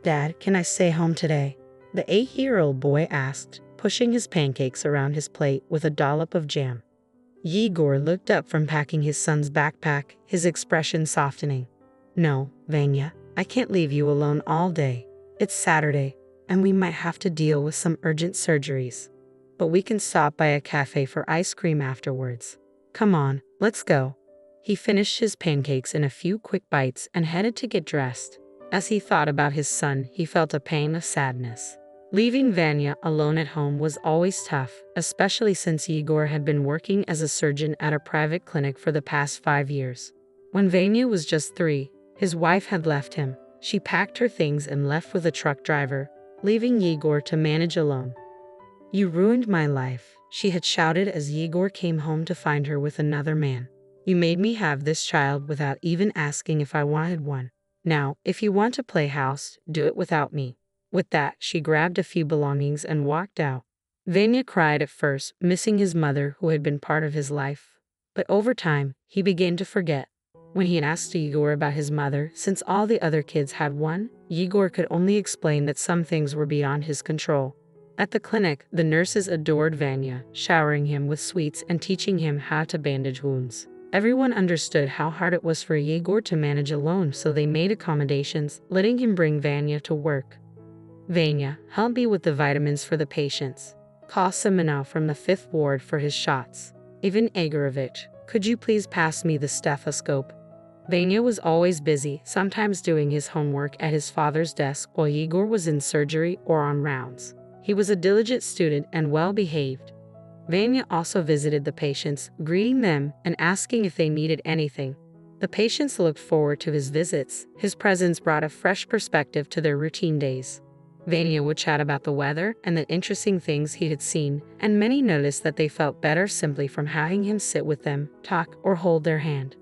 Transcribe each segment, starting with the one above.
Dad, can I stay home today? The 8-year-old boy asked, pushing his pancakes around his plate with a dollop of jam. Yegor looked up from packing his son's backpack, his expression softening. No, Vanya, I can't leave you alone all day. It's Saturday, and we might have to deal with some urgent surgeries. But we can stop by a cafe for ice cream afterwards. Come on, let's go. He finished his pancakes in a few quick bites and headed to get dressed. As he thought about his son, he felt a pain of sadness. Leaving Vanya alone at home was always tough, especially since Yegor had been working as a surgeon at a private clinic for the past 5 years. When Vanya was just 3, his wife had left him. She packed her things and left with a truck driver, leaving Yegor to manage alone. "You ruined my life," she had shouted as Yegor came home to find her with another man. "You made me have this child without even asking if I wanted one. Now, if you want to play house, do it without me." With that, she grabbed a few belongings and walked out. Vanya cried at first, missing his mother who had been part of his life. But over time, he began to forget. When he asked Yegor about his mother, since all the other kids had one, Yegor could only explain that some things were beyond his control. At the clinic, the nurses adored Vanya, showering him with sweets and teaching him how to bandage wounds. Everyone understood how hard it was for Yegor to manage alone, so they made accommodations, letting him bring Vanya to work. "Vanya, help me with the vitamins for the patients. Call Semenov from the 5th ward for his shots. Ivan Egorovich, could you please pass me the stethoscope?" Vanya was always busy, sometimes doing his homework at his father's desk while Yegor was in surgery or on rounds. He was a diligent student and well-behaved. Vanya also visited the patients, greeting them and asking if they needed anything. The patients looked forward to his visits. His presence brought a fresh perspective to their routine days. Vanya would chat about the weather and the interesting things he had seen, and many noticed that they felt better simply from having him sit with them, talk, or hold their hand.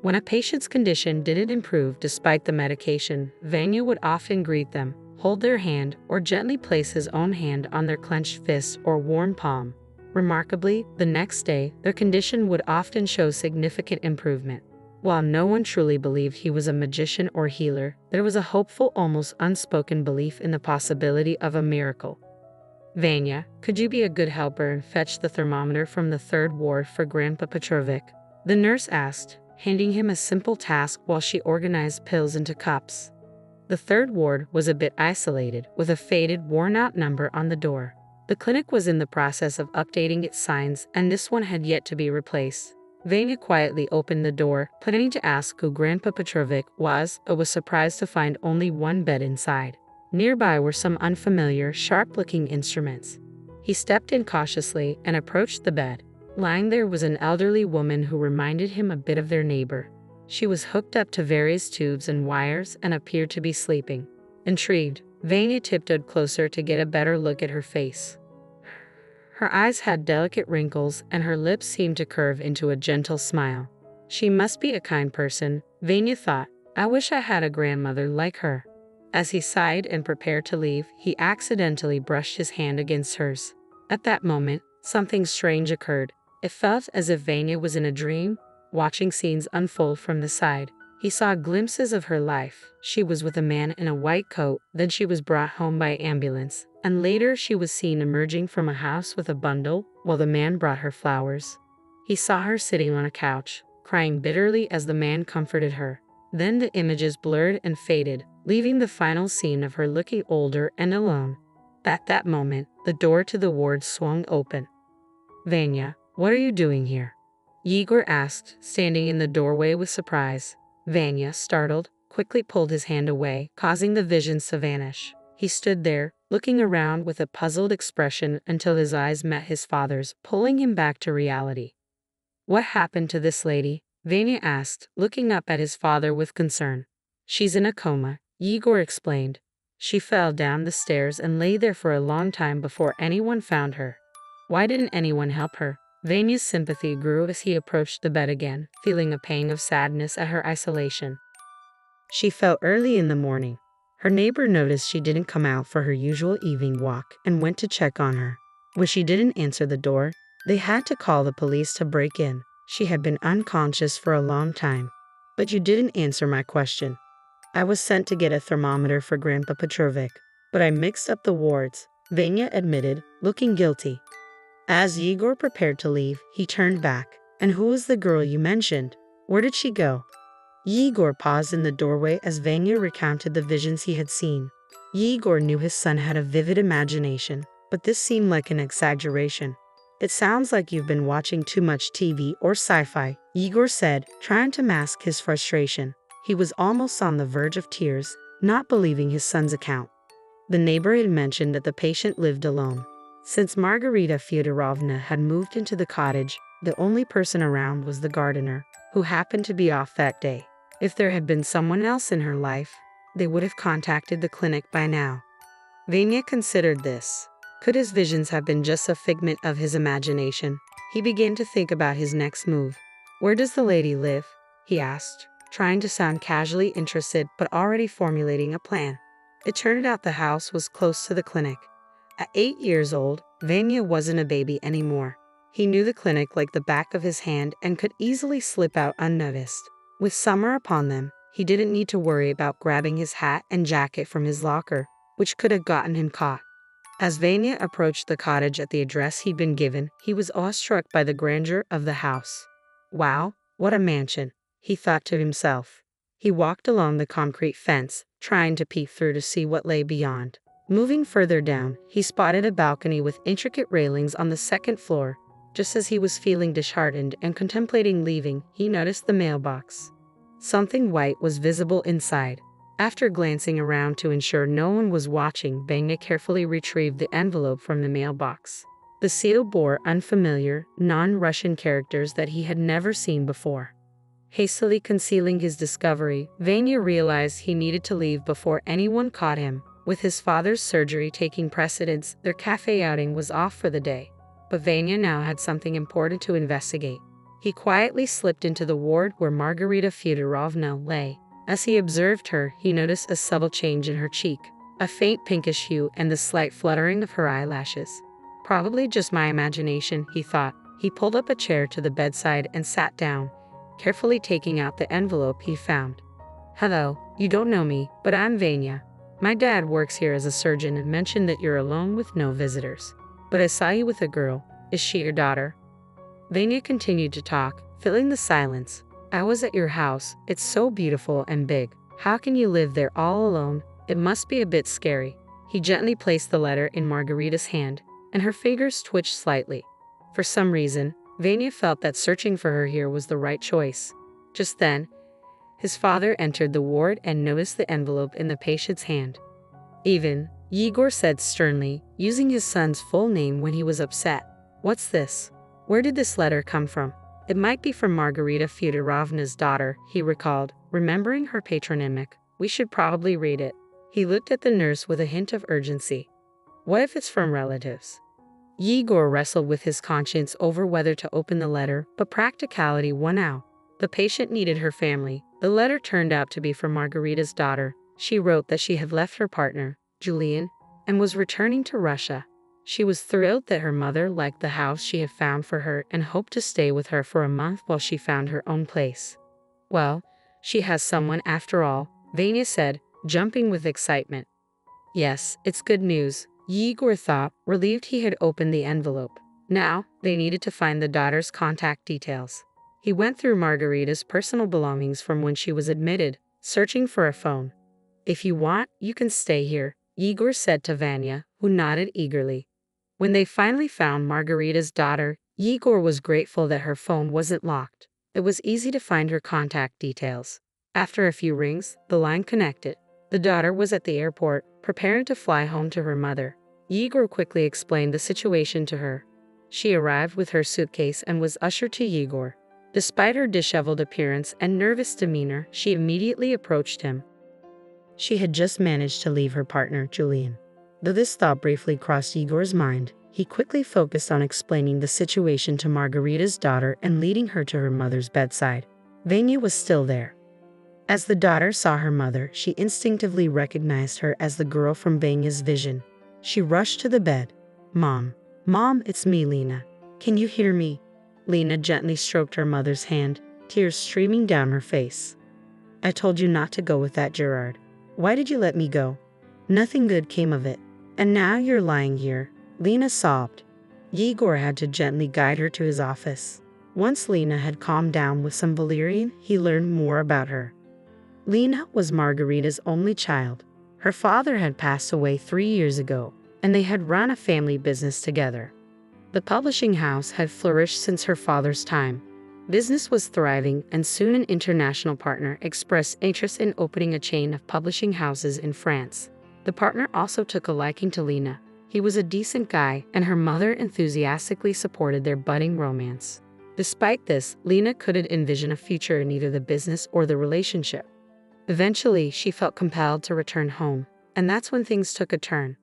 When a patient's condition didn't improve despite the medication, Vanya would often greet them, hold their hand, or gently place his own hand on their clenched fist or warm palm. Remarkably, the next day, their condition would often show significant improvement. While no one truly believed he was a magician or healer, there was a hopeful, almost unspoken belief in the possibility of a miracle. "Vanya, could you be a good helper and fetch the thermometer from the 3rd ward for Grandpa Petrovic?" the nurse asked, handing him a simple task while she organized pills into cups. The 3rd ward was a bit isolated, with a faded, worn-out number on the door. The clinic was in the process of updating its signs, and this one had yet to be replaced. Vanya quietly opened the door, planning to ask who Grandpa Petrovic was, but was surprised to find only one bed inside. Nearby were some unfamiliar, sharp-looking instruments. He stepped in cautiously and approached the bed. Lying there was an elderly woman who reminded him a bit of their neighbor. She was hooked up to various tubes and wires and appeared to be sleeping. Intrigued, Vanya tiptoed closer to get a better look at her face. Her eyes had delicate wrinkles, and her lips seemed to curve into a gentle smile. She must be a kind person, Vanya thought. I wish I had a grandmother like her. As he sighed and prepared to leave, he accidentally brushed his hand against hers. At that moment, something strange occurred. It felt as if Vanya was in a dream, watching scenes unfold from the side. He saw glimpses of her life. She was with a man in a white coat, then she was brought home by ambulance, and later she was seen emerging from a house with a bundle while the man brought her flowers. He saw her sitting on a couch, crying bitterly as the man comforted her. Then the images blurred and faded, leaving the final scene of her looking older and alone. At that moment, the door to the ward swung open. "Vanya, what are you doing here?" Yegor asked, standing in the doorway with surprise. Vanya, startled, quickly pulled his hand away, causing the visions to vanish. He stood there, looking around with a puzzled expression until his eyes met his father's, pulling him back to reality. "What happened to this lady?" Vanya asked, looking up at his father with concern. "She's in a coma," Yegor explained. "She fell down the stairs and lay there for a long time before anyone found her." "Why didn't anyone help her?" Vanya's sympathy grew as he approached the bed again, feeling a pang of sadness at her isolation. She fell early in the morning. Her neighbor noticed she didn't come out for her usual evening walk and went to check on her. When she didn't answer the door, they had to call the police to break in. She had been unconscious for a long time. "But you didn't answer my question." I was sent to get a thermometer for Grandpa Petrovic, but I mixed up the wards, Vanya admitted, looking guilty. As Yegor prepared to leave, he turned back. And who was the girl you mentioned? Where did she go? Yegor paused in the doorway as Vanya recounted the visions he had seen. Yegor knew his son had a vivid imagination, but this seemed like an exaggeration. It sounds like you've been watching too much TV or sci-fi, Yegor said, trying to mask his frustration. He was almost on the verge of tears, not believing his son's account. The neighbor had mentioned that the patient lived alone. Since Margarita Fyodorovna had moved into the cottage, the only person around was the gardener, who happened to be off that day. If there had been someone else in her life, they would have contacted the clinic by now. Vanya considered this. Could his visions have been just a figment of his imagination? He began to think about his next move. Where does the lady live? He asked, trying to sound casually interested but already formulating a plan. It turned out the house was close to the clinic. At 8 years old, Vanya wasn't a baby anymore. He knew the clinic like the back of his hand and could easily slip out unnoticed. With summer upon them, he didn't need to worry about grabbing his hat and jacket from his locker, which could have gotten him caught. As Vanya approached the cottage at the address he'd been given, he was awestruck by the grandeur of the house. Wow, what a mansion, he thought to himself. He walked along the concrete fence, trying to peek through to see what lay beyond. Moving further down, he spotted a balcony with intricate railings on the second floor. Just as he was feeling disheartened and contemplating leaving, he noticed the mailbox. Something white was visible inside. After glancing around to ensure no one was watching, Vanya carefully retrieved the envelope from the mailbox. The seal bore unfamiliar, non-Russian characters that he had never seen before. Hastily concealing his discovery, Vanya realized he needed to leave before anyone caught him. With his father's surgery taking precedence, their cafe outing was off for the day. But Vanya now had something important to investigate. He quietly slipped into the ward where Margarita Fyodorovna lay. As he observed her, he noticed a subtle change in her cheek, a faint pinkish hue and the slight fluttering of her eyelashes. Probably just my imagination, he thought. He pulled up a chair to the bedside and sat down, carefully taking out the envelope he found. Hello, you don't know me, but I'm Vanya. My dad works here as a surgeon and mentioned that you're alone with no visitors. But I saw you with a girl. Is she your daughter? Vanya continued to talk, filling the silence. I was at your house. It's so beautiful and big. How can you live there all alone? It must be a bit scary. He gently placed the letter in Margarita's hand, and her fingers twitched slightly. For some reason, Vanya felt that searching for her here was the right choice. Just then, his father entered the ward and noticed the envelope in the patient's hand. Yegor said sternly, using his son's full name when he was upset. What's this? Where did this letter come from? It might be from Margarita Fyodorovna's daughter, he recalled, remembering her patronymic. We should probably read it. He looked at the nurse with a hint of urgency. What if it's from relatives? Yegor wrestled with his conscience over whether to open the letter, but practicality won out. The patient needed her family. The letter turned out to be from Margarita's daughter. She wrote that she had left her partner, Julian, and was returning to Russia. She was thrilled that her mother liked the house she had found for her and hoped to stay with her for a month while she found her own place. Well, she has someone after all, Vanya said, jumping with excitement. Yes, it's good news, Yegor thought, relieved he had opened the envelope. Now, they needed to find the daughter's contact details. He went through Margarita's personal belongings from when she was admitted, searching for a phone. If you want, you can stay here, Yegor said to Vanya, who nodded eagerly. When they finally found Margarita's daughter, Yegor was grateful that her phone wasn't locked. It was easy to find her contact details. After a few rings, the line connected. The daughter was at the airport, preparing to fly home to her mother. Yegor quickly explained the situation to her. She arrived with her suitcase and was ushered to Yegor. Despite her disheveled appearance and nervous demeanor, she immediately approached him. She had just managed to leave her partner, Julian. Though this thought briefly crossed Yegor's mind, he quickly focused on explaining the situation to Margarita's daughter and leading her to her mother's bedside. Vanya was still there. As the daughter saw her mother, she instinctively recognized her as the girl from Vanya's vision. She rushed to the bed. Mom, it's me, Lena. Can you hear me? Lena gently stroked her mother's hand, tears streaming down her face. I told you not to go with that Gerard. Why did you let me go? Nothing good came of it. And now you're lying here. Lena sobbed. Igor had to gently guide her to his office. Once Lena had calmed down with some valerian, he learned more about her. Lena was Margarita's only child. Her father had passed away 3 years ago, and they had run a family business together. The publishing house had flourished since her father's time. Business was thriving, and soon an international partner expressed interest in opening a chain of publishing houses in France. The partner also took a liking to Lena. He was a decent guy, and her mother enthusiastically supported their budding romance. Despite this, Lena couldn't envision a future in either the business or the relationship. Eventually, she felt compelled to return home, and that's when things took a turn.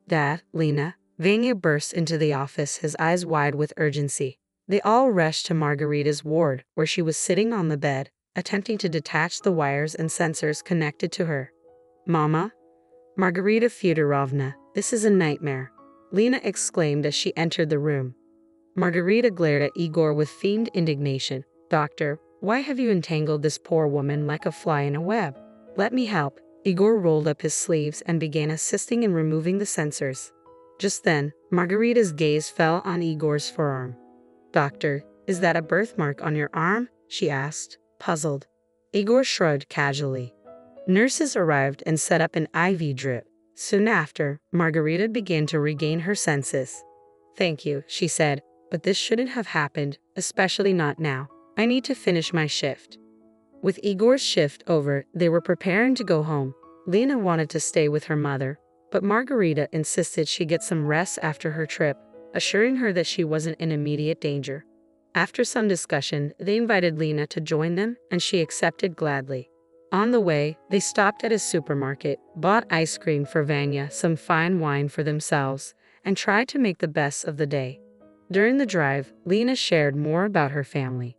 Dad, Lena, Vanya burst into the office, his eyes wide with urgency. They all rushed to Margarita's ward, where she was sitting on the bed, attempting to detach the wires and sensors connected to her. Mama? Margarita Fyodorovna, this is a nightmare, Lena exclaimed as she entered the room. Margarita glared at Igor with feigned indignation. Doctor, why have you entangled this poor woman like a fly in a web? Let me help. Igor rolled up his sleeves and began assisting in removing the sensors. Just then, Margarita's gaze fell on Igor's forearm. Doctor, is that a birthmark on your arm? She asked, puzzled. Igor shrugged casually. Nurses arrived and set up an IV drip. Soon after, Margarita began to regain her senses. Thank you, she said, but this shouldn't have happened, especially not now. I need to finish my shift. With Igor's shift over, they were preparing to go home. Lena wanted to stay with her mother, but Margarita insisted she get some rest after her trip, assuring her that she wasn't in immediate danger. After some discussion, they invited Lena to join them, and she accepted gladly. On the way, they stopped at a supermarket, bought ice cream for Vanya, some fine wine for themselves, and tried to make the best of the day. During the drive, Lena shared more about her family.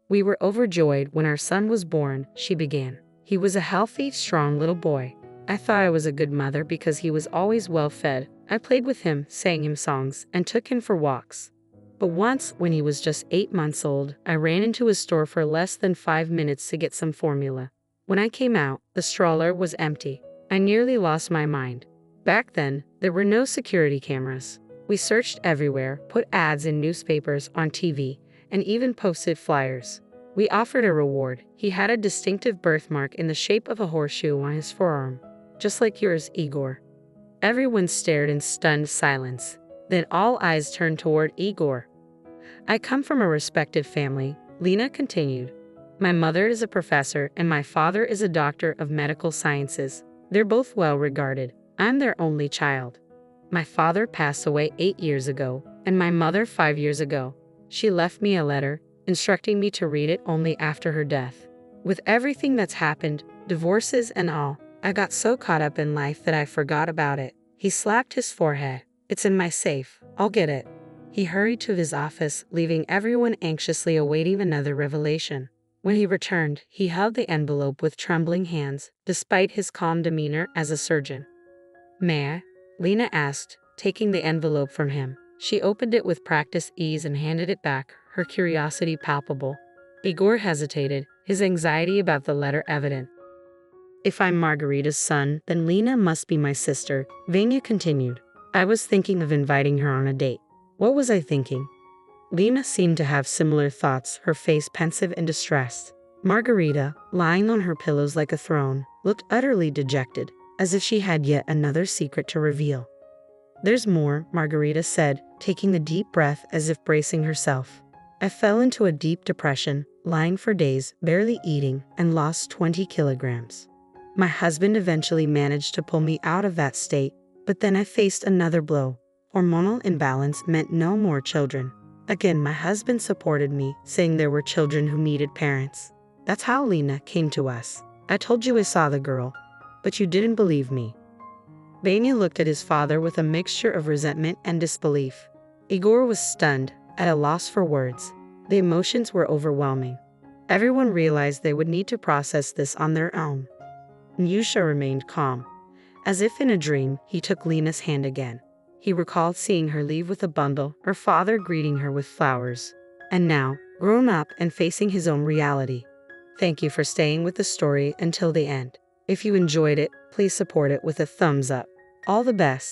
We were overjoyed when our son was born, she began. He was a healthy, strong little boy. I thought I was a good mother because he was always well fed. I played with him, sang him songs, and took him for walks. But once, when he was just 8 months old, I ran into a store for less than 5 minutes to get some formula. When I came out, the stroller was empty. I nearly lost my mind. Back then, there were no security cameras. We searched everywhere, put ads in newspapers, on TV, and even posted flyers. We offered a reward. He had a distinctive birthmark in the shape of a horseshoe on his forearm, just like yours, Igor. Everyone stared in stunned silence. Then all eyes turned toward Igor. I come from a respected family, Lena continued. My mother is a professor and my father is a doctor of medical sciences. They're both well regarded. I'm their only child. My father passed away 8 years ago, and my mother 5 years ago. She left me a letter, instructing me to read it only after her death. With everything that's happened, divorces and all, I got so caught up in life that I forgot about it. He slapped his forehead. It's in my safe. I'll get it. He hurried to his office, leaving everyone anxiously awaiting another revelation. When he returned, he held the envelope with trembling hands, despite his calm demeanor as a surgeon. May I? Lena asked, taking the envelope from him. She opened it with practiced ease and handed it back, her curiosity palpable. Igor hesitated, his anxiety about the letter evident. If I'm Margarita's son, then Lena must be my sister, Vanya continued. I was thinking of inviting her on a date. What was I thinking? Lena seemed to have similar thoughts, her face pensive and distressed. Margarita, lying on her pillows like a throne, looked utterly dejected, as if she had yet another secret to reveal. There's more, Margarita said, taking a deep breath as if bracing herself. I fell into a deep depression, lying for days, barely eating, and lost 20 kilograms. My husband eventually managed to pull me out of that state, but then I faced another blow. Hormonal imbalance meant no more children. Again, my husband supported me, saying there were children who needed parents. That's how Lena came to us. I told you I saw the girl, but you didn't believe me. Vanya looked at his father with a mixture of resentment and disbelief. Igor was stunned, at a loss for words. The emotions were overwhelming. Everyone realized they would need to process this on their own. Nyusha remained calm. As if in a dream, he took Lena's hand again. He recalled seeing her leave with a bundle, her father greeting her with flowers. And now, grown up and facing his own reality, Thank you for staying with the story until the end. If you enjoyed it, please support it with a thumbs up. All the best.